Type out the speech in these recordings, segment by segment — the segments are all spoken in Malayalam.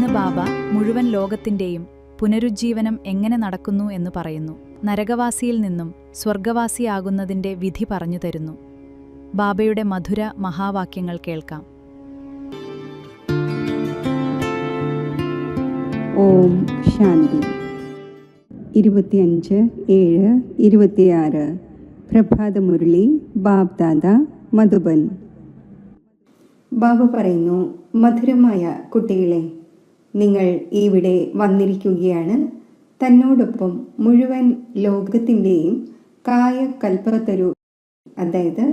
ഇന്ന് ബാബ മുഴുവൻ ലോകത്തിൻ്റെയും പുനരുജ്ജീവനം എങ്ങനെ നടക്കുന്നു എന്ന് പറയുന്നു. നരകവാസിയിൽ നിന്നും സ്വർഗവാസിയാകുന്നതിൻ്റെ വിധി പറഞ്ഞു തരുന്നു. ബാബയുടെ മധുര മഹാവാക്യങ്ങൾ കേൾക്കാം. ഓം ശാന്തി. 25/7/26 പ്രഭാതമുരളി ബാബ്ദാദ മധുബൻ. ബാബ പറയുന്നു, മധുരമായ കുട്ടികളെ, നിങ്ങൾ ഇവിടെ വന്നിരിക്കുകയാണ് തന്നോടൊപ്പം മുഴുവൻ ലോകത്തിൻ്റെയും കായകൽപ്പത്തരു, അതായത്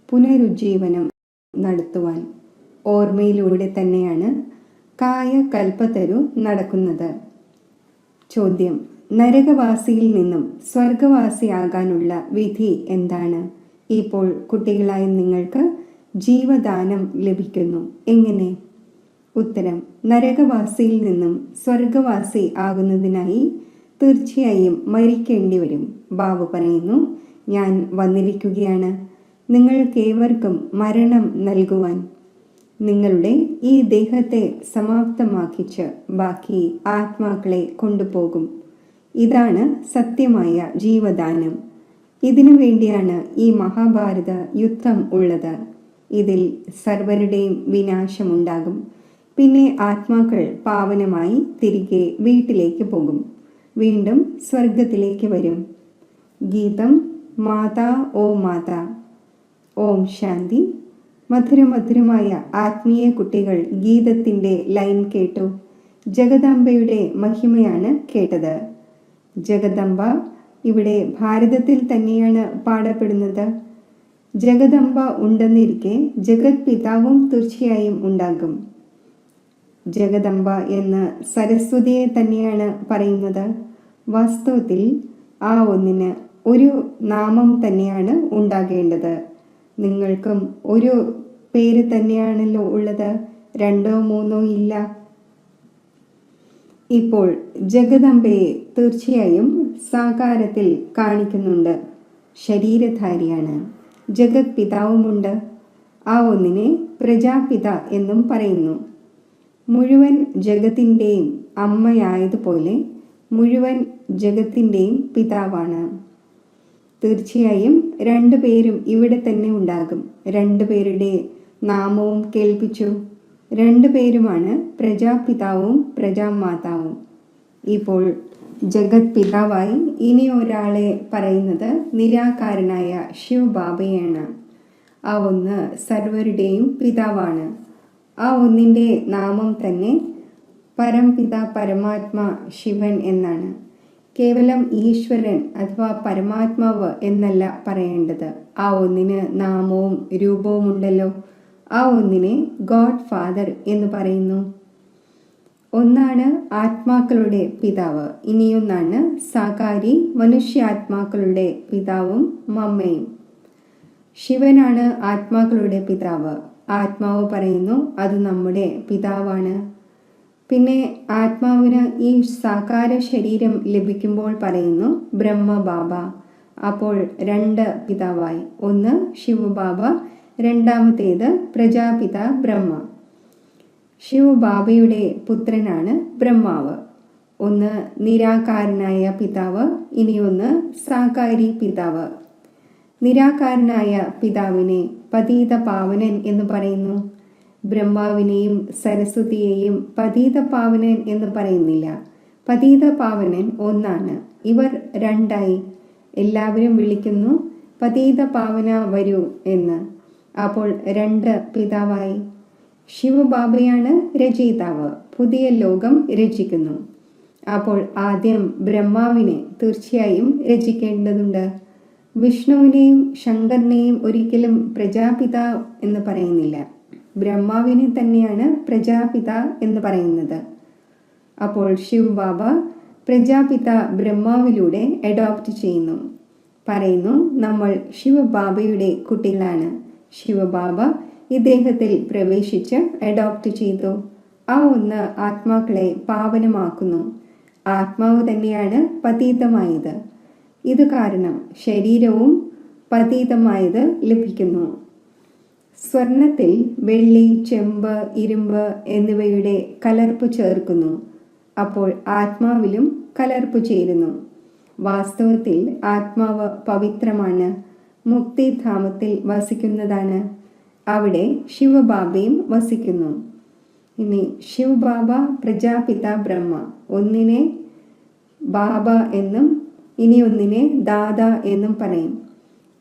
പുനരുജ്ജീവനം നടത്തുവാൻ. ഓർമ്മയിലൂടെ തന്നെയാണ് കായകൽപ്പത്തരു നടക്കുന്നത്. ചോദ്യം: നരകവാസിയിൽ നിന്നും സ്വർഗവാസിയാകാനുള്ള വിധി എന്താണ്? ഇപ്പോൾ കുട്ടികളായ നിങ്ങൾക്ക് ജീവദാനം ലഭിക്കുന്നു. എങ്ങനെ? ഉത്തരം: നരകവാസിയിൽ നിന്നും സ്വർഗവാസി ആകുന്നതിനായി തീർച്ചയായും മരിക്കേണ്ടി വരും. ബാബ പറയുന്നു, ഞാൻ വന്നിരിക്കുകയാണ് നിങ്ങൾക്കേവർക്കും മരണം നൽകുവാൻ. നിങ്ങളുടെ ഈ ദേഹത്തെ സമാപ്തമാക്കിച്ച് ബാക്കി ആത്മാക്കളെ കൊണ്ടുപോകും. ഇതാണ് സത്യമായ ജീവദാനം. ഇതിനു വേണ്ടിയാണ് ഈ മഹാഭാരത യുദ്ധം ഉള്ളത്. ഇതിൽ സർവരുടെയും വിനാശമുണ്ടാകും. പിന്നെ ആത്മാക്കൾ പാവനമായി തിരികെ വീട്ടിലേക്ക് പോകും, വീണ്ടും സ്വർഗത്തിലേക്ക് വരും. ഗീതം: മാതാ ഓ മാതാ. ഓം ശാന്തി. മധുരമധുരമായ ആത്മീയ കുട്ടികൾ ഗീതത്തിൻ്റെ ലൈൻ കേട്ടു. ജഗദംബയുടെ മഹിമയാണ് കേട്ടത്. ജഗദംബ ഇവിടെ ഭാരതത്തിൽ തന്നെയാണ് പാടപ്പെടുന്നത്. ജഗദംബ ഉണ്ടെന്നിരിക്കെ ജഗത് പിതാവും തീർച്ചയായും ഉണ്ടാകും. ജഗദംബ എന്ന് സരസ്വതിയെ തന്നെയാണ് പറയുന്നത്. വാസ്തവത്തിൽ ആ ഒന്നിന് ഒരു നാമം തന്നെയാണ് ഉണ്ടാകേണ്ടത്. നിങ്ങൾക്കും ഒരു പേര് തന്നെയാണല്ലോ ഉള്ളത്, രണ്ടോ മൂന്നോ ഇല്ല. ഇപ്പോൾ ജഗദംബയെ തീർച്ചയായും സാകാരത്തിൽ കാണിക്കുന്നുണ്ട്. ശരീരധാരിയാണ്. ജഗത് പിതാവുമുണ്ട്. ആ ഒന്നിനെ പ്രജാപിത എന്നും പറയുന്നു. മുഴുവൻ ജഗത്തിൻ്റെയും അമ്മയായതുപോലെ മുഴുവൻ ജഗത്തിൻ്റെയും പിതാവാണ്. തീർച്ചയായും രണ്ടുപേരും ഇവിടെ തന്നെ ഉണ്ടാകും. രണ്ടുപേരുടെ നാമവും കേൾപ്പിച്ചു. രണ്ടുപേരുമാണ് പ്രജാപിതാവും പ്രജാമാതാവും. ഇപ്പോൾ ജഗത് പിതാവായി ഇനി ഒരാളെ പറയുന്നത് നിരാകാരനായ ശിവബാബയാണ്. ആ ഒന്ന് സർവരുടെയും പിതാവാണ്. ആ ഒന്നിൻ്റെ നാമം തന്നെ പരംപിത പരമാത്മാ ശിവൻ എന്നാണ്. കേവലം ഈശ്വരൻ അഥവാ പരമാത്മാവ് എന്നല്ല പറയേണ്ടത്. ആ ഒന്നിന് നാമവും രൂപവും ഉണ്ടല്ലോ. ആ ഒന്നിനെ ഗോഡ് ഫാദർ എന്ന് പറയുന്നു. ഒന്നാണ് ആത്മാക്കളുടെ പിതാവ്, ഇനിയൊന്നാണ് സാകാരി മനുഷ്യാത്മാക്കളുടെ പിതാവും മമ്മയും. ശിവനാണ് ആത്മാക്കളുടെ പിതാവ്. ആത്മാവ് പറയുന്നു അത് നമ്മുടെ പിതാവാണ്. പിന്നെ ആത്മാവിന് ഈ സാകാര ശരീരം ലഭിക്കുമ്പോൾ പറയുന്നു ബ്രഹ്മബാബ. അപ്പോൾ രണ്ട് പിതാവായി. ഒന്ന് ശിവബാബ, രണ്ടാമത്തേത് പ്രജാപിത ബ്രഹ്മ. ശിവബാബയുടെ പുത്രനാണ് ബ്രഹ്മാവ്. ഒന്ന് നിരാകാരനായ പിതാവ്, ഇനിയൊന്ന് സാകാരി പിതാവ്. നിരാകാരനായ പിതാവിനെ പതീത പാവനൻ എന്ന് പറയുന്നു. ബ്രഹ്മാവിനെയും സരസ്വതിയെയും പതീത പാവനൻ എന്ന് പറയുന്നില്ല. പതീത പാവനൻ ഒന്നാണ്. ഇവർ രണ്ടായി. എല്ലാവരും വിളിക്കുന്നു പതീത പാവന വരൂ എന്ന്. അപ്പോൾ രണ്ട് പിതാവായി. ശിവബാബയാണ് രചയിതാവ്, പുതിയ ലോകം രചിക്കുന്നു. അപ്പോൾ ആദ്യം ബ്രഹ്മാവിനെ തീർച്ചയായും രചിക്കേണ്ടതുണ്ട്. വിഷ്ണുവിനെയും ശങ്കറിനെയും ഒരിക്കലും പ്രജാപിത എന്ന് പറയുന്നില്ല. ബ്രഹ്മാവിനെ തന്നെയാണ് പ്രജാപിത എന്ന് പറയുന്നത്. അപ്പോൾ ശിവബാബ പ്രജാപിത ബ്രഹ്മാവിലൂടെ അഡോപ്റ്റ് ചെയ്യുന്നു. പറയുന്നു നമ്മൾ ശിവബാബയുടെ കുട്ടികളാണ്. ശിവബാബ ഇദ്ദേഹത്തിൽ പ്രവേശിച്ച് അഡോപ്റ്റ് ചെയ്തു. ആ ഒന്ന് ആത്മാക്കളെ പാവനമാക്കുന്നു. ആത്മാവ് തന്നെയാണ് പതീതമായത്. ഇത് കാരണം ശരീരവും പതീതമായത് ലഭിക്കുന്നു. സ്വർണത്തിൽ വെള്ളി, ചെമ്പ്, ഇരുമ്പ് എന്നിവയുടെ കലർപ്പ് ചേർക്കുന്നു. അപ്പോൾ ആത്മാവിലും കലർപ്പ് ചേരുന്നു. വാസ്തവത്തിൽ ആത്മാവ് പവിത്രമാണ്, മുക്തിധാമത്തിൽ വസിക്കുന്നതാണ്. അവിടെ ശിവബാബയും വസിക്കുന്നു. ഇനി ശിവബാബ പ്രജാപിത ബ്രഹ്മ, ഒന്നിനെ ബാബ എന്നും ഇനി ഒന്നിനെ ദാദ എന്നും പറയും.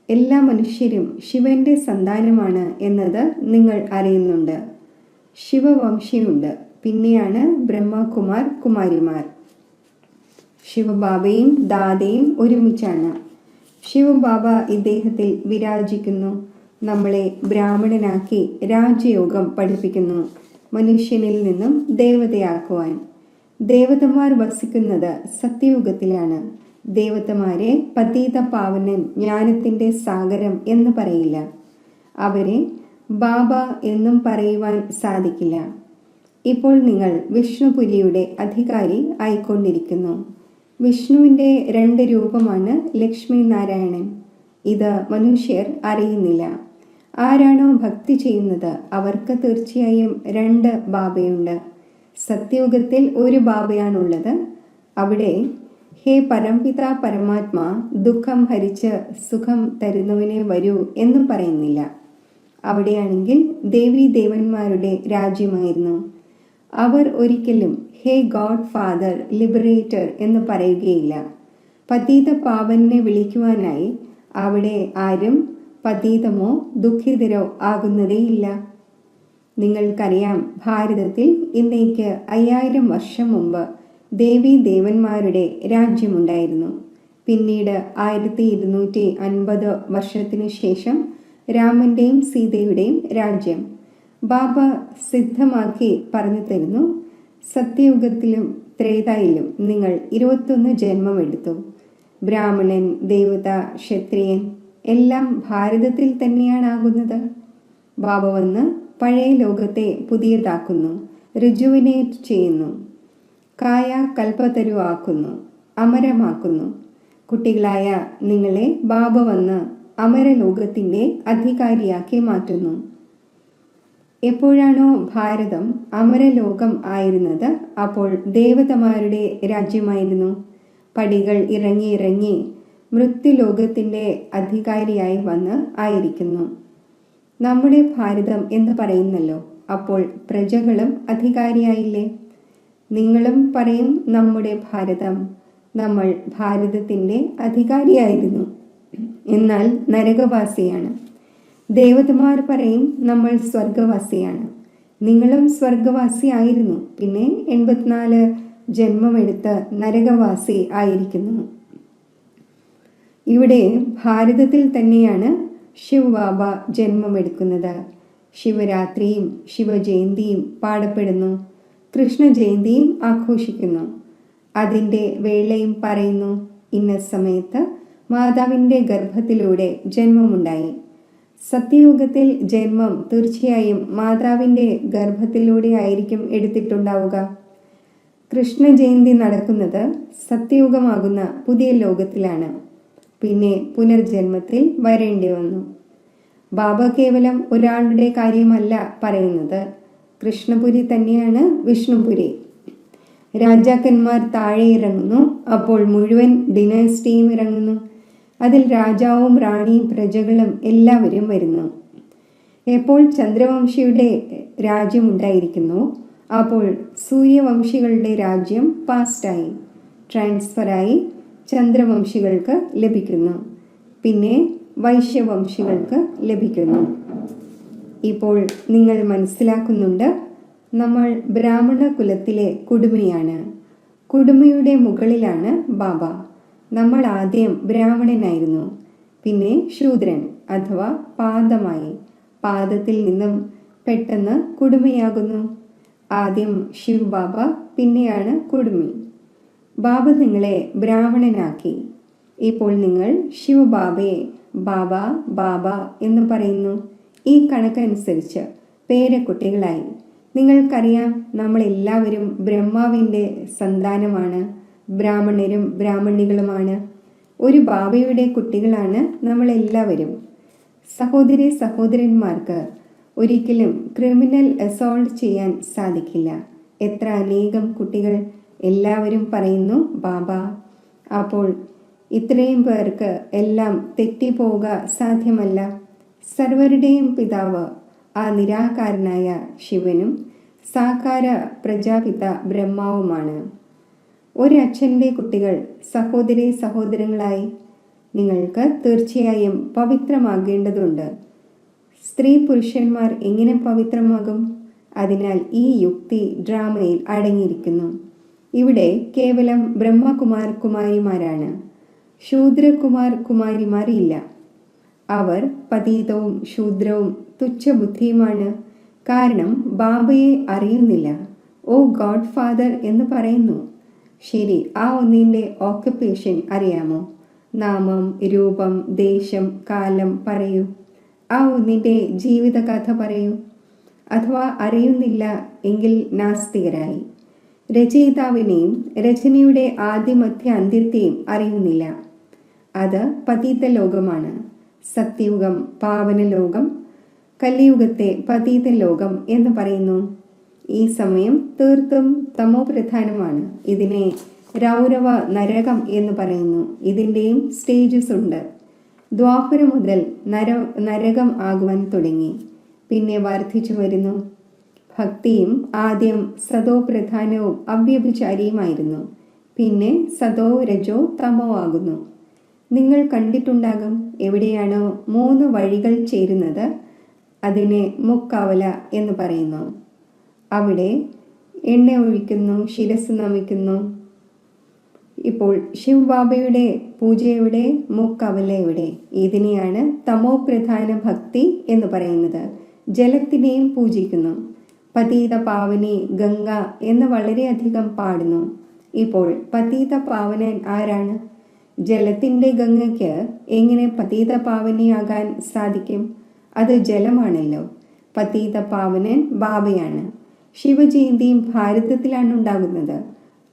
എല്ലാ മനുഷ്യരും ശിവന്റെ സന്താനമാണ് എന്നത് നിങ്ങൾ അറിയുന്നുണ്ട്. ശിവവംശിയുണ്ട്, പിന്നെയാണ് ബ്രഹ്മകുമാർ കുമാരിമാർ. ശിവബാബയും ദാദയും ഒരുമിച്ചാണ്. ശിവബാബ ഇദ്ദേഹത്തിൽ വിരാജിക്കുന്നു. നമ്മളെ ബ്രാഹ്മണനാക്കി രാജയോഗം പഠിപ്പിക്കുന്നു, മനുഷ്യനിൽ നിന്നും ദേവതയാക്കുവാൻ. ദേവതമാർ വസിക്കുന്നത് സത്യയുഗത്തിലാണ്. ദേവതമാരെ പതീത പാവനൻ, ജ്ഞാനത്തിൻ്റെ സാഗരം എന്ന് പറയില്ല. അവരെ ബാബ എന്നും പറയുവാൻ സാധിക്കില്ല. ഇപ്പോൾ നിങ്ങൾ വിഷ്ണുപുരിയുടെ അധികാരി ആയിക്കൊണ്ടിരിക്കുന്നു. വിഷ്ണുവിൻ്റെ 2 രൂപമാണ് ലക്ഷ്മി നാരായണൻ. ഇത് മനുഷ്യർ അറിയുന്നില്ല. ആരാണോ ഭക്തി ചെയ്യുന്നത് അവർക്ക് തീർച്ചയായും 2 ബാബയുണ്ട്. സത്യയുഗത്തിൽ ഒരു ബാബയാണുള്ളത്. അവിടെ ഹേ പരംപിത പരമാത്മാ, ദുഃഖം ഹരിച്ച് സുഖം തരുന്നവനെ വരൂ എന്നും പറയുന്നില്ല. അവിടെയാണെങ്കിൽ ദേവീ ദേവന്മാരുടെ രാജ്യമായിരുന്നു. അവർ ഒരിക്കലും ഹേ ഗോഡ് ഫാദർ ലിബറേറ്റർ എന്ന് പറയുകയില്ല. പതീത പാവനെ വിളിക്കുവാനായി അവിടെ ആരും പതീതമോ ദുഃഖിതരോ ആകുന്നതേയില്ല. നിങ്ങൾക്കറിയാം, ഭാരതത്തിൽ ഇന്നേക്ക് 5000 വർഷം മുമ്പ് ദേവീ ദേവന്മാരുടെ രാജ്യമുണ്ടായിരുന്നു. പിന്നീട് 1250 വർഷത്തിനു ശേഷം രാമന്റെയും സീതയുടെയും രാജ്യം. ബാബ സിദ്ധമാക്കി പറഞ്ഞു തരുന്നു, സത്യയുഗത്തിലും ത്രേതായിലും നിങ്ങൾ 21 ജന്മമെടുത്തു. ബ്രാഹ്മണൻ, ദേവത, ക്ഷത്രിയൻ എല്ലാം ഭാരതത്തിൽ തന്നെയാണാകുന്നത്. ബാബ വന്ന് പഴയ ലോകത്തെ പുതിയതാക്കുന്നു, റിജുവിനേറ്റ് ചെയ്യുന്നു, കായ കൽപ്പതരു ആക്കുന്നു, അമരമാക്കുന്നു. കുട്ടികളായ നിങ്ങളെ ബാബ വന്ന് അമരലോകത്തിൻ്റെ അധികാരിയാക്കി മാറ്റുന്നു. എപ്പോഴാണോ ഭാരതം അമരലോകം ആയിരുന്നത്, അപ്പോൾ ദേവതമാരുടെ രാജ്യമായിരുന്നു. പടികൾ ഇറങ്ങി ഇറങ്ങി മൃത്യുലോകത്തിൻ്റെ അധികാരിയായി വന്ന് ആയിരിക്കുന്നു. നമ്മുടെ ഭാരതം എന്ന് പറയുന്നല്ലോ, അപ്പോൾ പ്രജകളും അധികാരിയായില്ലേ? നിങ്ങളും പറയും നമ്മുടെ ഭാരതം, നമ്മൾ ഭാരതത്തിൻ്റെ അധികാരിയായിരുന്നു, എന്നാൽ നരകവാസിയാണ്. ദേവതമാർ പറയും നമ്മൾ സ്വർഗവാസിയാണ്. നിങ്ങളും സ്വർഗവാസിയായിരുന്നു, പിന്നെ 84 ജന്മമെടുത്ത് നരകവാസി ആയിരിക്കുന്നു. ഇവിടെ ഭാരതത്തിൽ തന്നെയാണ് ശിവബാബ ജന്മമെടുക്കുന്നത്. ശിവരാത്രിയും ശിവജയന്തിയും പാടപ്പെടുന്നു, കൃഷ്ണ ജയന്തിയും ആഘോഷിക്കുന്നു. അതിൻ്റെ വേളയും പറയുന്നു, ഇന്ന സമയത്ത് മാതാവിൻ്റെ ഗർഭത്തിലൂടെ ജന്മമുണ്ടായി. സത്യയുഗത്തിൽ ജന്മം തീർച്ചയായും മാതാവിൻ്റെ ഗർഭത്തിലൂടെ ആയിരിക്കും എടുത്തിട്ടുണ്ടാവുക. കൃഷ്ണ ജയന്തി നടക്കുന്നത് സത്യയുഗമാകുന്ന പുതിയ ലോകത്തിലാണ്. പിന്നെ പുനർജന്മത്തിൽ വരേണ്ടി വന്നു. ബാബ കേവലം ഒരാളുടെ കാര്യമല്ല പറയുന്നത്, കൃഷ്ണപുരി തന്നെയാണ് വിഷ്ണുപുരി. രാജാക്കന്മാർ താഴെ ഇറങ്ങുന്നു, അപ്പോൾ മുഴുവൻ ഡിനാസ്റ്റിയും ഇറങ്ങുന്നു. അതിൽ രാജാവും റാണിയും പ്രജകളും എല്ലാവരും വരുന്നു. എപ്പോൾ ചന്ദ്രവംശിയുടെ രാജ്യമുണ്ടായിരിക്കുന്നു, അപ്പോൾ സൂര്യവംശികളുടെ രാജ്യം പാസ്റ്റായി, ട്രാൻസ്ഫറായി ചന്ദ്രവംശികൾക്ക് ലഭിക്കുന്നു. പിന്നെ വൈശ്യവംശികൾക്ക് ലഭിക്കുന്നു. ഇപ്പോൾ നിങ്ങൾ മനസ്സിലാക്കുന്നുണ്ട്, നമ്മൾ ബ്രാഹ്മണ കുലത്തിലെ കുടുമിയാണ്. കുടുമിയുടെ മുകളിലാണ് ബാബ. നമ്മൾ ആദ്യം ബ്രാഹ്മണനായിരുന്നു, പിന്നെ ശൂദ്രൻ അഥവാ പാദമായി. പാദത്തിൽ നിന്നും പെട്ടെന്ന് കുടുമിയാകുന്നു. ആദ്യം ശിവ് ബാബ, പിന്നെയാണ് കുടുമി. ബാബ നിങ്ങളെ ബ്രാഹ്മണനാക്കി. ഇപ്പോൾ നിങ്ങൾ ശിവബാബയെ ബാബ ബാബ എന്ന് പറയുന്നു. ഈ കണക്കനുസരിച്ച് പേരക്കുട്ടികളായി. നിങ്ങൾക്കറിയാം, നമ്മളെല്ലാവരും ബ്രഹ്മാവിൻ്റെ സന്താനമാണ്, ബ്രാഹ്മണരും ബ്രാഹ്മണികളുമാണ്. ഒരു ബാബയുടെ കുട്ടികളാണ് നമ്മളെല്ലാവരും. സഹോദരി സഹോദരന്മാർക്ക് ഒരിക്കലും ക്രിമിനൽ അസോൾട്ട് ചെയ്യാൻ സാധിക്കില്ല. എത്ര അനേകം കുട്ടികൾ എല്ലാവരും പറയുന്നു ബാബ. അപ്പോൾ ഇത്രയും പേർക്ക് എല്ലാം തെറ്റിപ്പോവുക സാധ്യമല്ല. സർവരുടെയും പിതാവ് ആ നിരാകാരനായ ശിവനും സാകാര പ്രജാപിത ബ്രഹ്മാവുമാണ്. ഒരച്ഛൻ്റെ കുട്ടികൾ സഹോദരി സഹോദരങ്ങളായി നിങ്ങൾക്ക് തീർച്ചയായും പവിത്രമാകേണ്ടതുണ്ട്. സ്ത്രീ പുരുഷന്മാർ എങ്ങനെ പവിത്രമാകും? അതിനാൽ ഈ യുക്തി ഡ്രാമയിൽ അടങ്ങിയിരിക്കുന്നു. ഇവിടെ കേവലം ബ്രഹ്മകുമാർ കുമാരിമാരാണ്. ശൂദ്രകുമാർ കുമാരിമാർ ഇല്ല. അവർ പതീതവും ശൂദ്രവും തുച്ഛബുദ്ധിയുമാണ്. കാരണം ബാബയെ അറിയുന്നില്ല. ഓ ഗോഡ് ഫാദർ എന്ന് പറയുന്നു. ശരി, ആ ഒന്നിൻ്റെ ഓക്യുപ്പേഷൻ അറിയാമോ? നാമം, രൂപം, ദേശം, കാലം പറയൂ. ആ ഒന്നിൻ്റെ ജീവിതകഥ പറയൂ. അഥവാ അറിയുന്നില്ല എങ്കിൽ നാസ്തികരായി. രചയിതാവിനെയും രചനയുടെ ആദ്യമധ്യ അന്ത്യത്തെയും അറിയുന്നില്ല. അത് പതീത ലോകമാണ്. സത്യയുഗം പാവന ലോകം, കലിയുഗത്തെ പതീത ലോകം എന്ന് പറയുന്നു. ഈ സമയം തീർത്തും തമോപ്രധാനമാണ്. ഇതിനെ രൗരവ നരകം എന്ന് പറയുന്നു. ഇതിൻ്റെയും സ്റ്റേജസ് ഉണ്ട്. ദ്വാപരം മുതൽ നരകം ആകുവാൻ തുടങ്ങി, പിന്നെ വർദ്ധിച്ചു വരുന്നു. ഭക്തിയും ആദ്യം സതോ പ്രധാനവും അവ്യഭിചാരിയുമായിരുന്നു. പിന്നെ സതോ രജോ തമോ ആകുന്നു. നിങ്ങൾ കണ്ടിട്ടുണ്ടാകും, എവിടെയാണോ 3 വഴികൾ ചേരുന്നത് അതിനെ മുക്കവല എന്ന് പറയുന്നു. അവിടെ എണ്ണ ഒഴിക്കുന്നു, ശിരസ് നമിക്കുന്നു. ഇപ്പോൾ ശിവബാബയുടെ പൂജയുടെ മുക്കവലയുടെ ഇതിനെയാണ് തമോ പ്രധാന ഭക്തി എന്ന് പറയുന്നത്. ജലത്തിനെയും പൂജിക്കുന്നു. പതീത പാവനി ഗംഗ എന്ന് വളരെയധികം പാടുന്നു. ഇപ്പോൾ പതീത പാവനൻ ആരാണ്? ജലത്തിൻ്റെ ഗംഗയ്ക്ക് എങ്ങനെ പതീത പാവനിയാകാൻ സാധിക്കും? അത് ജലമാണല്ലോ. പതീത പാവനൻ ബാബയാണ്. ശിവജയന്തിയും ഭാരതത്തിലാണ് ഉണ്ടാകുന്നത്.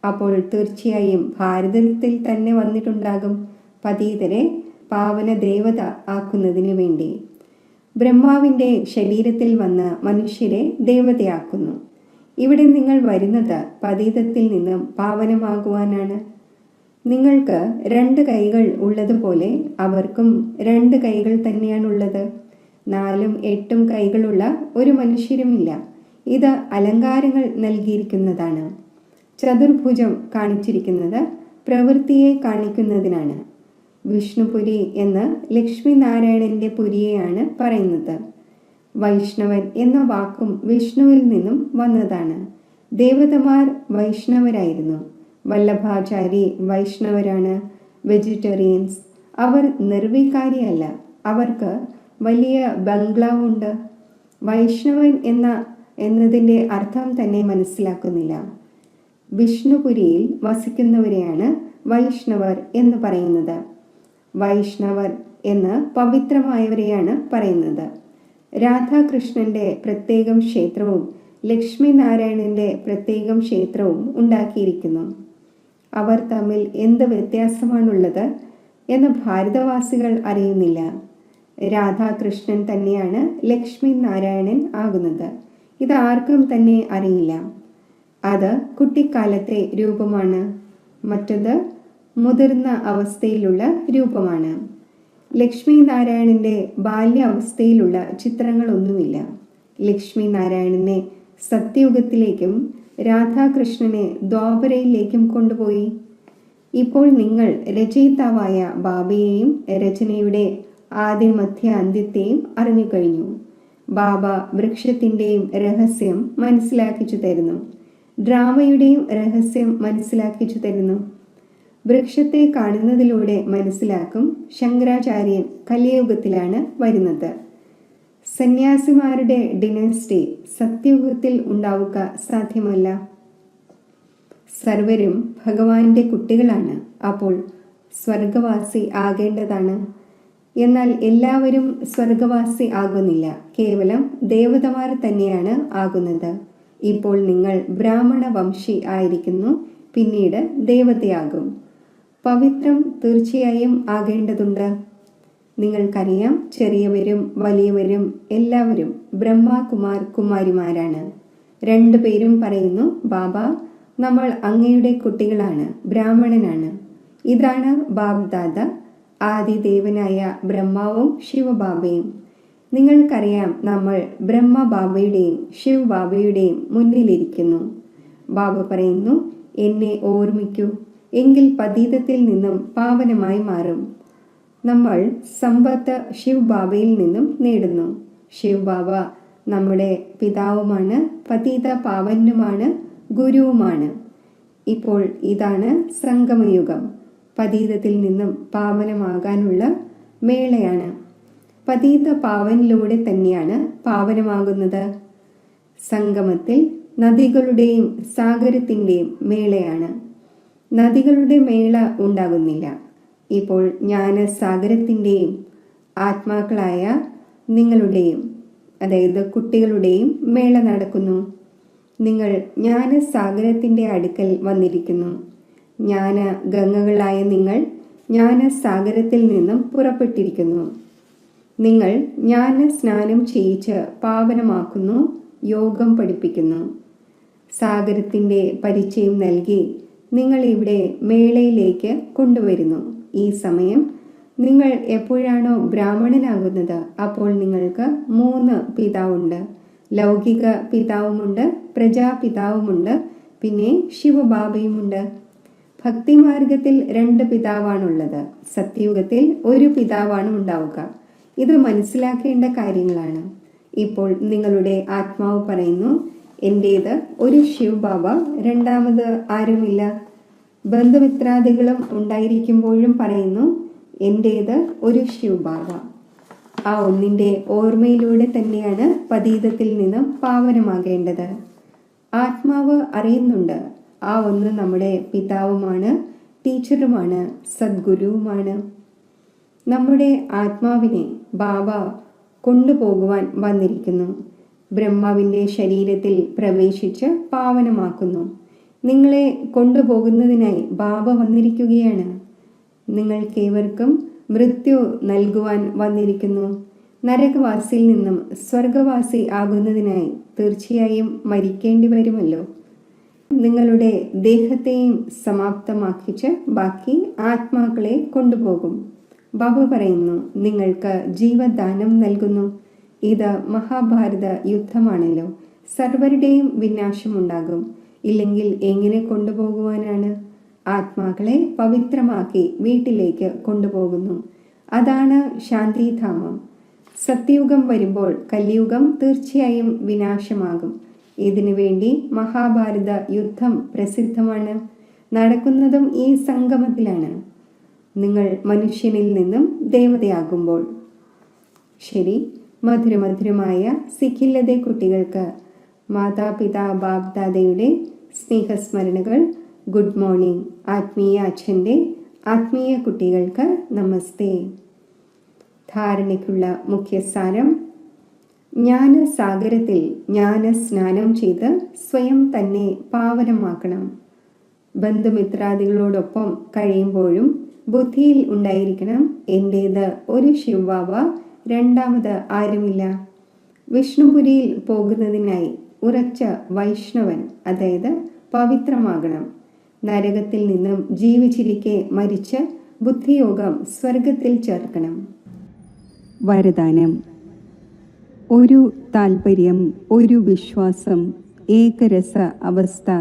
അപ്പോൾ തീർച്ചയായും ഭാരതത്തിൽ തന്നെ വന്നിട്ടുണ്ടാകും പതീതരെ പാവന ദേവത ആക്കുന്നതിന് വേണ്ടി. ബ്രഹ്മാവിൻ്റെ ശരീരത്തിൽ വന്ന് മനുഷ്യരെ ദേവതയാക്കുന്നു. ഇവിടെ നിങ്ങൾ വരുന്നത് പതീതത്തിൽ നിന്നും പാവനമാകുവാനാണ്. നിങ്ങൾക്ക് 2 കൈകൾ ഉള്ളതുപോലെ അവർക്കും 2 കൈകൾ തന്നെയാണുള്ളത്. 4ഉം 8ഉം കൈകളുള്ള ഒരു മനുഷ്യരുമില്ല. ഇത് അലങ്കാരങ്ങൾ നൽകിയിരിക്കുന്നതാണ്. ചതുർഭുജം കാണിച്ചിരിക്കുന്നത് പ്രവൃത്തിയെ കാണിക്കുന്നതിനാണ്. വിഷ്ണുപുരി എന്ന് ലക്ഷ്മി നാരായണന്റെ പുരിയെയാണ് പറയുന്നത്. വൈഷ്ണവൻ എന്ന വാക്കും വിഷ്ണുവിൽ നിന്നും വന്നതാണ്. ദേവതമാർ വൈഷ്ണവരായിരുന്നു. വല്ലഭാചാരി വൈഷ്ണവരാണ്. വെജിറ്റേറിയൻസ്. അവർ നിർവികാരിയല്ല. അവർക്ക് വലിയ ബംഗ്ലാവുണ്ട്. വൈഷ്ണവൻ എന്നതിൻ്റെ അർത്ഥം തന്നെ മനസ്സിലാക്കുന്നില്ല. വിഷ്ണുപുരിയിൽ വസിക്കുന്നവരെയാണ് വൈഷ്ണവർ എന്ന് പറയുന്നത്. വൈഷ്ണവർ എന്ന് പവിത്രമായവരെയാണ് പറയുന്നത്. രാധാകൃഷ്ണന്റെ പ്രത്യേകം ക്ഷേത്രവും ലക്ഷ്മി നാരായണന്റെ പ്രത്യേകം ക്ഷേത്രവും ഉണ്ടാക്കിയിരിക്കുന്നു. അവർ തമ്മിൽ എന്ത് വ്യത്യാസമാണുള്ളത് എന്ന് ഭാരതവാസികൾ അറിയുന്നില്ല. രാധാകൃഷ്ണൻ തന്നെയാണ് ലക്ഷ്മി നാരായണൻ ആകുന്നത്. ഇത് ആർക്കും തന്നെ അറിയില്ല. അത് കുട്ടിക്കാലത്തെ രൂപമാണ്. മറ്റത് മുതിർന്ന അവസ്ഥയിലുള്ള രൂപമാണ്. ലക്ഷ്മി നാരായണന്റെ ബാല്യാവസ്ഥയിലുള്ള ചിത്രങ്ങളൊന്നുമില്ല. ലക്ഷ്മി നാരായണനെ സത്യയുഗത്തിലേക്കും രാധാകൃഷ്ണനെ ദ്വാപരയിലേക്കും കൊണ്ടുപോയി. ഇപ്പോൾ നിങ്ങൾ രചയിതാവായ ബാബയെയും രചനയുടെ ആദ്യമധ്യ അന്ത്യത്തെയും അറിഞ്ഞു കഴിഞ്ഞു. ബാബ വൃക്ഷത്തിൻ്റെയും രഹസ്യം മനസ്സിലാക്കിച്ചു തരുന്നു. ഡ്രാമയുടെയും രഹസ്യം മനസ്സിലാക്കിച്ചു തരുന്നു. വൃക്ഷത്തെ കാണുന്നതിലൂടെ മനസ്സിലാക്കും ശങ്കരാചാര്യൻ കലിയുഗത്തിലാണ് വരുന്നത്. സന്യാസിമാരുടെ ഡിനസ്റ്റി സത്യയുഗത്തിൽ ഉണ്ടാവുക സാധ്യമല്ല. സർവരും ഭഗവാന്റെ കുട്ടികളാണ്. അപ്പോൾ സ്വർഗവാസി ആകേണ്ടതാണ്. എന്നാൽ എല്ലാവരും സ്വർഗവാസി ആകുന്നില്ല. കേവലം ദേവതമാർ തന്നെയാണ് ആകുന്നത്. ഇപ്പോൾ നിങ്ങൾ ബ്രാഹ്മണ വംശി ആയിരിക്കുന്നു, പിന്നീട് ദേവതയാകും. പവിത്രം തീർച്ചയായും ആകേണ്ടതുണ്ട്. നിങ്ങൾക്കറിയാം, ചെറിയവരും വലിയവരും എല്ലാവരും ബ്രഹ്മകുമാർ കുമാരിമാരാണ്. രണ്ടുപേരും പറയുന്നു, ബാബ, നമ്മൾ അങ്ങയുടെ കുട്ടികളാണ്, ബ്രാഹ്മണനാണ്. ഇതാണ് ബാബ് ദാദ, ആദിദേവനായ ബ്രഹ്മാവും ശിവബാബയും. നിങ്ങൾക്കറിയാം, നമ്മൾ ബ്രഹ്മബാബയുടെയും ശിവബാബയുടെയും മുന്നിലിരിക്കുന്നു. ബാബ പറയുന്നു, എന്നെ ഓർമ്മിക്കൂ, എങ്കിൽ പതീതത്തിൽ നിന്നും പാവനമായി മാറും. നമ്മൾ സമ്പത്ത് ശിവബാബയിൽ നിന്നും നേടുന്നു. ശിവബാബ നമ്മുടെ പിതാവുമാണ്, പതീത പാവനുമാണ്, ഗുരുവുമാണ്. ഇപ്പോൾ ഇതാണ് സംഗമയുഗം. പതീതത്തിൽ നിന്നും പാവനമാകാനുള്ള മേളയാണ്. പതീത പാവനിലൂടെ തന്നെയാണ് പാവനമാകുന്നത്. സംഗമത്തിൽ നദികളുടെയും സാഗരത്തിൻ്റെയും മേളയാണ്. നദികളുടെ മേള ഉണ്ടാകുന്നില്ല. ഇപ്പോൾ ജ്ഞാനസാഗരത്തിൻ്റെയും ആത്മാക്കളായ നിങ്ങളുടെയും, അതായത് കുട്ടികളുടെയും മേള നടക്കുന്നു. നിങ്ങൾ ജ്ഞാനസാഗരത്തിൻ്റെ അടുക്കൽ വന്നിരിക്കുന്നു. ജ്ഞാന ഗംഗകളായ നിങ്ങൾ ജ്ഞാനസാഗരത്തിൽ നിന്നും പുറപ്പെട്ടിരിക്കുന്നു. നിങ്ങൾ ജ്ഞാന സ്നാനം ചെയ്യിച്ച് പാവനമാക്കുന്നു, യോഗം പഠിപ്പിക്കുന്നു. സാഗരത്തിൻ്റെ പരിചയം നൽകി നിങ്ങൾ ഇവിടെ മേളയിലേക്ക് കൊണ്ടുവരുന്നു. ഈ സമയം നിങ്ങൾ എപ്പോഴാണോ ബ്രാഹ്മണനാകുന്നത്, അപ്പോൾ നിങ്ങൾക്ക് 3 പിതാവുണ്ട്. ലൗകിക പിതാവുമുണ്ട്, പ്രജാപിതാവുമുണ്ട്, പിന്നെ ശിവബാബയുമുണ്ട്. ഭക്തിമാർഗത്തിൽ 2 പിതാവാണുള്ളത്. സത്യയുഗത്തിൽ 1 പിതാവാണ് ഉണ്ടാവുക. ഇത് മനസ്സിലാക്കേണ്ട കാര്യങ്ങളാണ്. ഇപ്പോൾ നിങ്ങളുടെ ആത്മാവ് പറയുന്നു, എൻ്റേത് ഒരു ശിവബാബ, രണ്ടാമത് ആരുമില്ല. ബന്ധുമിത്രാദികളും ഉണ്ടായിരിക്കുമ്പോഴും പറയുന്നു, എൻ്റേത് ഒരു ശിവബാബ. ആ ഒന്നിൻ്റെ ഓർമ്മയിലൂടെ തന്നെയാണ് പതീതത്തിൽ നിന്നും പാവനമാകേണ്ടത്. ആത്മാവ് അറിയുന്നുണ്ട്, ആ ഒന്ന് നമ്മുടെ പിതാവുമാണ്, ടീച്ചറുമാണ്, സദ്ഗുരുവുമാണ്. നമ്മുടെ ആത്മാവിനെ ബാബ കൊണ്ടുപോകുവാൻ വന്നിരിക്കുന്നു. ബ്രഹ്മാവിൻ്റെ ശരീരത്തിൽ പ്രവേശിച്ച് പാവനമാക്കുന്നു. നിങ്ങളെ കൊണ്ടുപോകുന്നതിനായി ബാബ വന്നിരിക്കുകയാണ്. നിങ്ങൾക്കേവർക്കും മൃത്യു നൽകുവാൻ വന്നിരിക്കുന്നു. നരകവാസിയിൽ നിന്നും സ്വർഗവാസി ആകുന്നതിനായി തീർച്ചയായും മരിക്കേണ്ടി വരുമല്ലോ. നിങ്ങളുടെ ദേഹത്തെയും സമാപ്തമാക്കിച്ച് ബാക്കി ആത്മാക്കളെ കൊണ്ടുപോകും. ബാബ പറയുന്നു, നിങ്ങൾക്ക് ജീവദാനം നൽകുന്നു. ഇത് മഹാഭാരത യുദ്ധമാണല്ലോ. സർവരുടെയും വിനാശമുണ്ടാകും. ഇല്ലെങ്കിൽ എങ്ങനെ കൊണ്ടുപോകുവാനാണ്? ആത്മാക്കളെ പവിത്രമാക്കി വീട്ടിലേക്ക് കൊണ്ടുപോകുന്നു. അതാണ് ശാന്തിധാമം. സത്യയുഗം വരുമ്പോൾ കലിയുഗം തീർച്ചയായും വിനാശമാകും. ഇതിനു വേണ്ടി മഹാഭാരത യുദ്ധം പ്രസിദ്ധമാണ്. നടക്കുന്നതും ഈ സംഗമത്തിലാണ്. നിങ്ങൾ മനുഷ്യനിൽ നിന്നും ദേവതയാകുമ്പോൾ. ശരി, മധുരമധുരമായ സിഖില്ലതെ കുട്ടികൾക്ക് മാതാപിതാ ബാബ്ദാദയുടെ സ്നേഹസ്മരണകൾ. Good morning. ആത്മീയ അച്ഛൻ്റെ ആത്മീയ കുട്ടികൾക്ക് നമസ്തേ. ധാരണയ്ക്കുള്ള മുഖ്യസാരം: ജ്ഞാനസാഗരത്തിൽ ജ്ഞാനസ്നാനം ചെയ്ത് സ്വയം തന്നെ പാവനമാക്കണം. ബന്ധുമിത്രാദികളോടൊപ്പം കഴിയുമ്പോഴും ബുദ്ധിയിൽ ഉണ്ടായിരിക്കണം, എൻ്റേത് ഒരു ശിവബാബ, രണ്ടാമത് ആരുമില്ല. വിഷ്ണുപുരിയിൽ പോകുന്നതിനായി ഉറച്ച വൈഷ്ണവൻ, അതായത് പവിത്രമാകണം. നരകത്തിൽ നിന്നും ജീവിച്ചിരിക്കെ മരിച്ച് ബുദ്ധിയോഗം സ്വർഗത്തിൽ ചേർക്കണം. വരദാനം: ഒരു താൽപര്യം, ഒരു വിശ്വാസം, ഏകരസ അവസ്ഥ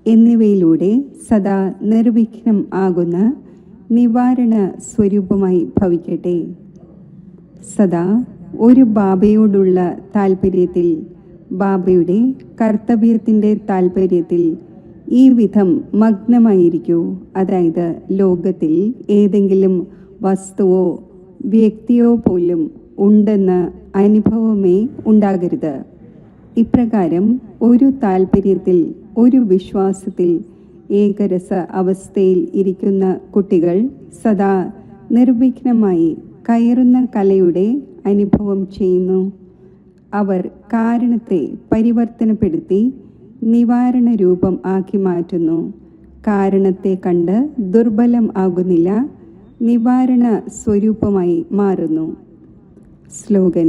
എന്നിവയിലൂടെ സദാ നിർവിഘ്നം ആകുന്ന നിവാരണ സ്വരൂപമായി ഭവിക്കട്ടെ. സദാ ഒരു ബാബയോടുള്ള താൽപര്യത്തിൽ, ബാബയുടെ കർത്തവ്യത്തിൻ്റെ താൽപര്യത്തിൽ ഈ വിധം മഗ്നമായിരിക്കൂ. അതായത് ലോകത്തിൽ ഏതെങ്കിലും വസ്തുവോ വ്യക്തിയോ പോലും ഉണ്ടെന്ന അനുഭവമേ ഉണ്ടാകരുത്. ഇപ്രകാരം ഒരു താൽപര്യത്തിൽ, ഒരു വിശ്വാസത്തിൽ ഏകരസ അവസ്ഥയിൽ ഇരിക്കുന്ന കുട്ടികൾ സദാ നിർവിഘ്നമായി കയറുന്ന കലയുടെ അനുഭവം ചെയ്യുന്നു. അവർ കാരണത്തെ പരിവർത്തനപ്പെടുത്തി നിവാരണ രൂപം ആക്കി മാറ്റുന്നു. കാരണത്തെ കണ്ട് ദുർബലം ആകുന്നില്ല, നിവാരണ സ്വരൂപമായി മാറുന്നു. സ്ലോഗൻ: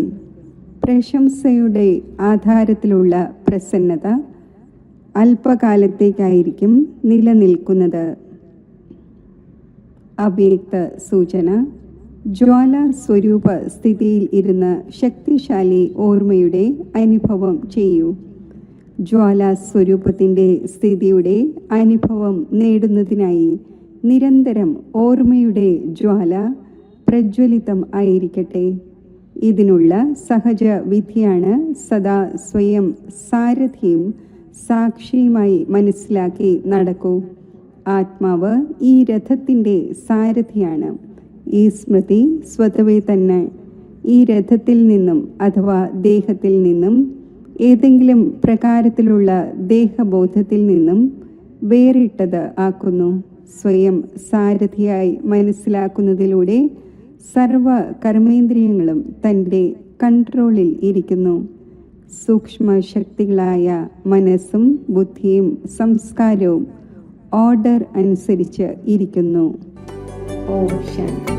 പ്രശംസയുടെ ആധാരത്തിലുള്ള പ്രസന്നത അല്പകാലത്തേക്കായിരിക്കും നിലനിൽക്കുന്നത്. അവ്യക്ത സൂചന: ജ്വാല സ്വരൂപ സ്ഥിതിയിൽ ഇരുന്ന് ശക്തിശാലി ഓർമ്മയുടെ അനുഭവം ചെയ്യൂ. ജ്വാല സ്വരൂപത്തിൻ്റെ സ്ഥിതിയുടെ അനുഭവം നേടുന്നതിനായി നിരന്തരം ഓർമ്മയുടെ ജ്വാല പ്രജ്വലിതം ആയിരിക്കട്ടെ. ഇതിനുള്ള സഹജ വിധിയാണ് സദാ സ്വയം സാരഥിയും സാക്ഷിയുമായി മനസ്സിലാക്കി നടക്കൂ. ആത്മാവ് ഈ രഥത്തിൻ്റെ സാരഥിയാണ്. ഈ സ്മൃതി സ്വതവേ തന്നെ ഈ രഥത്തിൽ നിന്നും അഥവാ ദേഹത്തിൽ നിന്നും ഏതെങ്കിലും പ്രകാരത്തിലുള്ള ദേഹബോധത്തിൽ നിന്നും വേറിട്ടത് ആക്കുന്നു. സ്വയം സാരഥിയായി മനസ്സിലാക്കുന്നതിലൂടെ സർവ കർമ്മേന്ദ്രിയങ്ങളും തൻ്റെ കൺട്രോളിൽ ഇരിക്കുന്നു. സൂക്ഷ്മ ശക്തികളായ മനസ്സും ബുദ്ധിയും സംസ്കാരവും ഓർഡർ അനുസരിച്ച് ഇരിക്കുന്നു. ഓം ശാന്തി.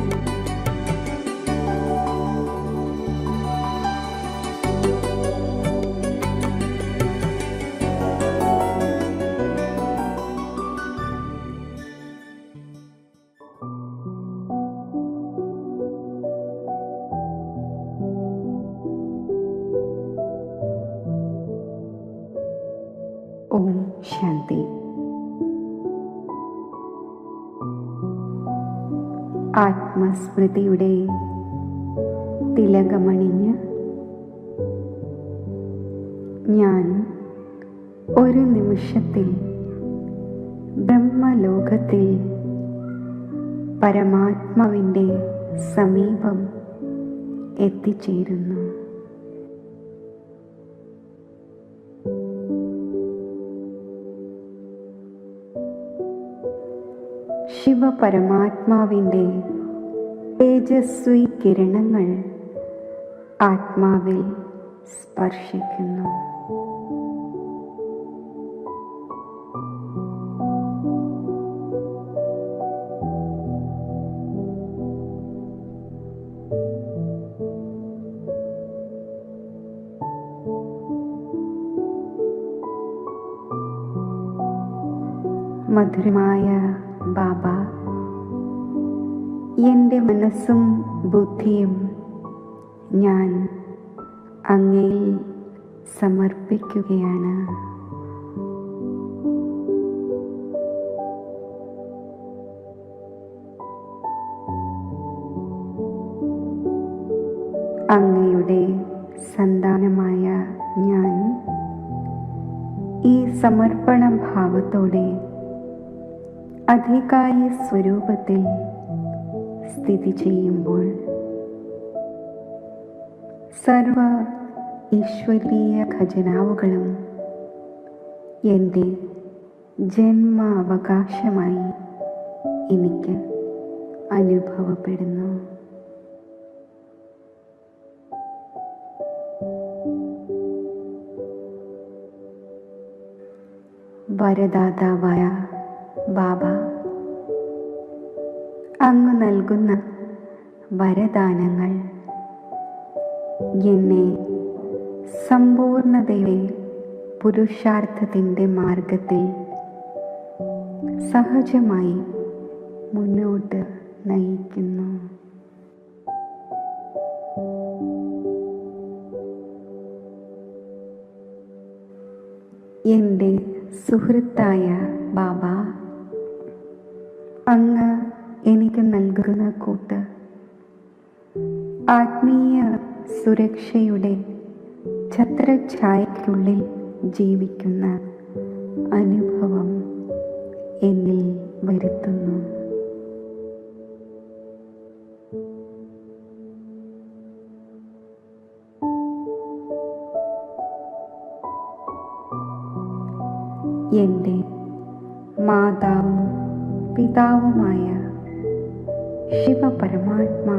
ഓം ശാന്തി. ആത്മസ്മൃതിയുടെ തിലകമണിഞ്ഞ് ഞാൻ ഒരു നിമിഷത്തിൽ ബ്രഹ്മലോകത്തിൽ പരമാത്മാവിൻ്റെ സമീപം എത്തിച്ചേരുന്നു. ശിവപരമാത്മാവിൻ്റെ തേജസ്വി കിരണങ്ങൾ ആത്മാവിൽ സ്പർശിക്കുന്നു. മധുരമായ ബാബ, എൻ്റെ മനസ്സും ബുദ്ധിയും ഞാൻ അങ്ങയിൽ സമർപ്പിക്കുകയാണ്. അങ്ങയുടെ സന്താനമായ ഞാൻ ഈ സമർപ്പണ ഭാവത്തോടെ അധികാരി സ്വരൂപത്തിൽ സ്ഥിതി ചെയ്യുമ്പോൾ സർവ ഈശ്വരീയ ഖജനാവുകളും എൻ്റെ ജന്മാവകാശമായി എനിക്ക് അനുഭവപ്പെടുന്നു. വരദാതാവായ ബാബ, അങ്ങ് നൽകുന്ന വരദാനങ്ങൾ എന്നെ സമ്പൂർണതയുടെ പുരുഷാർത്ഥത്തിൻ്റെ മാർഗത്തിൽ സഹജമായി മുന്നോട്ട് നയിക്കുന്നു. എൻ്റെ സുഹൃത്തായ ബാബ, അങ്ങ് എനിക്ക് നൽകുന്ന കൂട്ട് ആത്മീയ സുരക്ഷയുടെ ഛത്രഛായയ്ക്കുള്ളിൽ ജീവിക്കുന്ന അനുഭവം എന്നിൽ വരുത്തുന്നു. എൻ്റെ മാതാവും പിതാവുമായ ശിവപരമാത്മാ,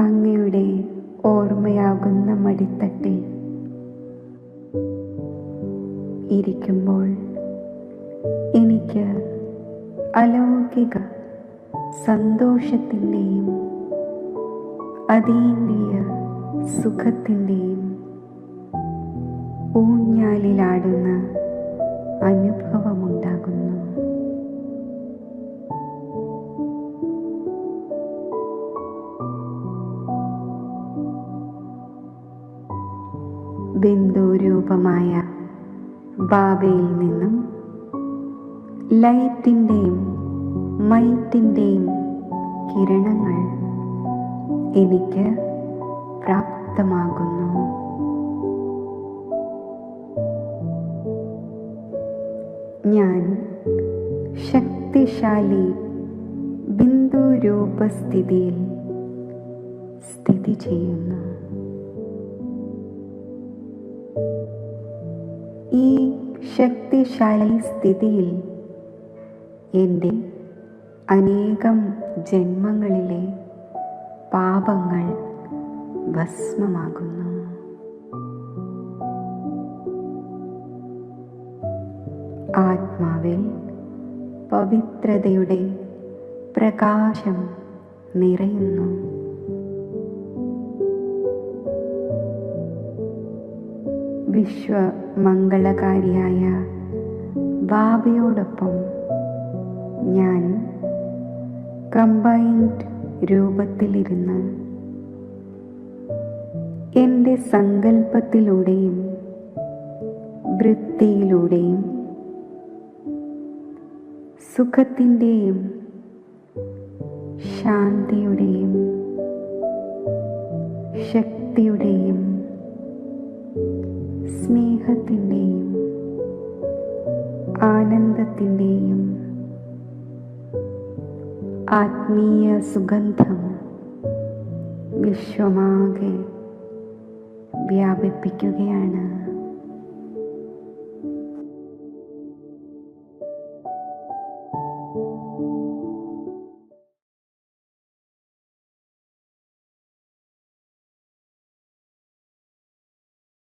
അങ്ങയുടെ ഓർമ്മയാകുന്ന മടിത്തട്ടിൽ ഇരിക്കുമ്പോൾ എനിക്ക് അലൗകിക സന്തോഷത്തിൻ്റെയും അതീന്ദ്രിയ സുഖത്തിൻ്റെയും ഊഞ്ഞാലിലാടുന്ന അനുഭവമുണ്ടാകുന്നു. ബിന്ദുരൂപമായ ബാബയിൽ നിന്നും ലൈറ്റിൻ്റെയും മൈറ്റിൻ്റെയും കിരണങ്ങൾ എനിക്ക് പ്രാപ്തമാകുന്നു. ഞാൻ ശക്തിശാലി ബിന്ദുരൂപസ്ഥിതിയിൽ സ്ഥിതി ചെയ്യുന്നു. ഈ ശക്തിശാലി സ്ഥിതിയിൽ എൻ്റെ അനേകം ജന്മങ്ങളിലെ പാപങ്ങൾ ഭസ്മമാകുന്നു. ആത്മാവിൽ പവിത്രതയുടെ പ്രകാശം നിറയുന്നു. വിശ്വമംഗളകാരിയായ ബാബയോടൊപ്പം ഞാൻ കമ്പൈൻഡ് രൂപത്തിലിരുന്ന് എൻ്റെ സങ്കല്പത്തിലൂടെയും വൃത്തിയിലൂടെയും സുഖത്തിൻ്റെയും ശാന്തിയുടെയും ശക്തിയുടെയും സ്നേഹത്തിൻ്റെയും ആനന്ദത്തിൻ്റെയും ആത്മീയ സുഗന്ധം വിശ്വമാകെ വ്യാപിപ്പിക്കുകയാണ്.